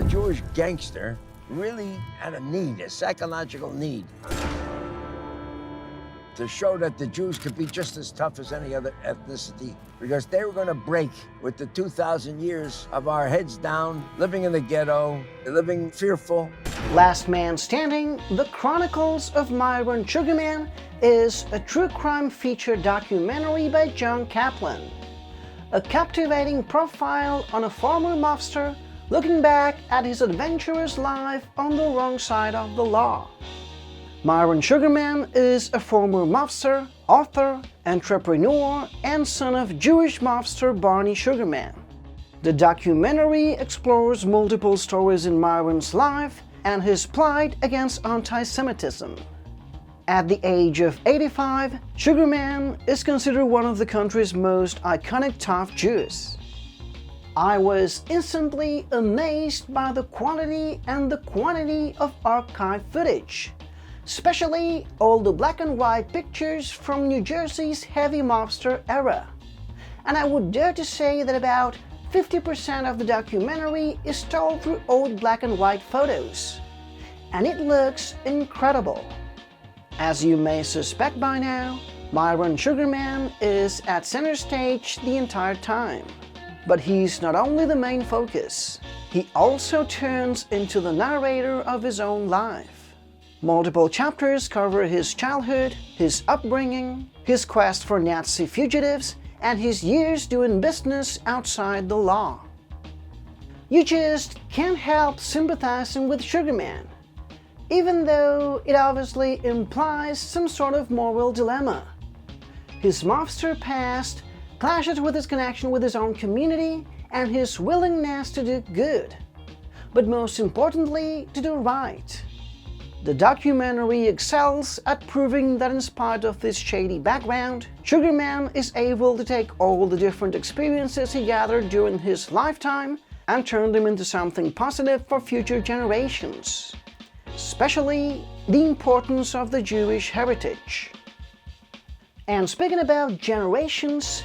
The Jewish gangster really had a need, a psychological need, to show that the Jews could be just as tough as any other ethnicity, because they were going to break with the 2,000 years of our heads down, living in the ghetto, living fearful. Last Man Standing, The Chronicles of Myron Sugerman is a true crime feature documentary by Jonn Caplan. A captivating profile on a former mobster looking back at his adventurous life on the wrong side of the law. Myron Sugerman is a former mobster, author, entrepreneur, and son of Jewish mobster Barney Sugerman. The documentary explores multiple stories in Myron's life and his plight against anti-Semitism. At the age of 85, Sugerman is considered one of the country's most iconic tough Jews. I was instantly amazed by the quality and the quantity of archive footage, especially all the black and white pictures from New Jersey's heavy mobster era. And I would dare to say that about 50% of the documentary is told through old black and white photos. And it looks incredible. As you may suspect by now, Myron Sugerman is at center stage the entire time. But he's not only the main focus, he also turns into the narrator of his own life. Multiple chapters cover his childhood, his upbringing, his quest for Nazi fugitives, and his years doing business outside the law. You just can't help sympathizing with Sugerman, even though it obviously implies some sort of moral dilemma. His mobster past clashes with his connection with his own community and his willingness to do good, but most importantly, to do right. The documentary excels at proving that in spite of this shady background, Sugerman is able to take all the different experiences he gathered during his lifetime and turn them into something positive for future generations, especially the importance of the Jewish heritage. And speaking about generations,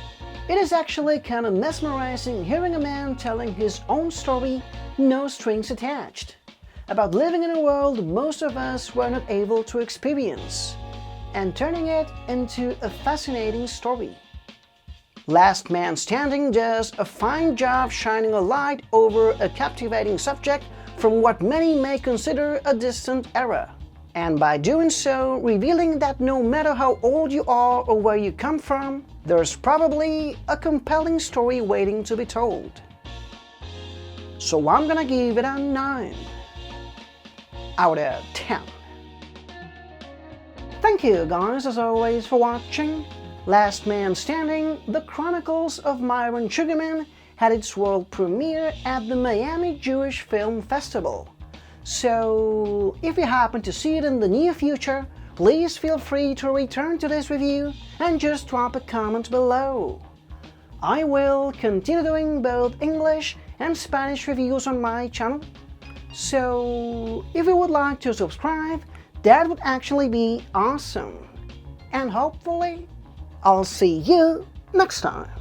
it is actually kind of mesmerizing hearing a man telling his own story, no strings attached, about living in a world most of us were not able to experience, and turning it into a fascinating story. Last Man Standing does a fine job shining a light over a captivating subject from what many may consider a distant era, and by doing so, revealing that no matter how old you are or where you come from, there's probably a compelling story waiting to be told. So I'm gonna give it a 9 out of 10. Thank you guys as always for watching. Last Man Standing, The Chronicles of Myron Sugerman had its world premiere at the Miami Jewish Film Festival. So if you happen to see it in the near future, please feel free to return to this review and just drop a comment below. I will continue doing both English and Spanish reviews on my channel. So if you would like to subscribe, that would actually be awesome. And hopefully, I'll see you next time.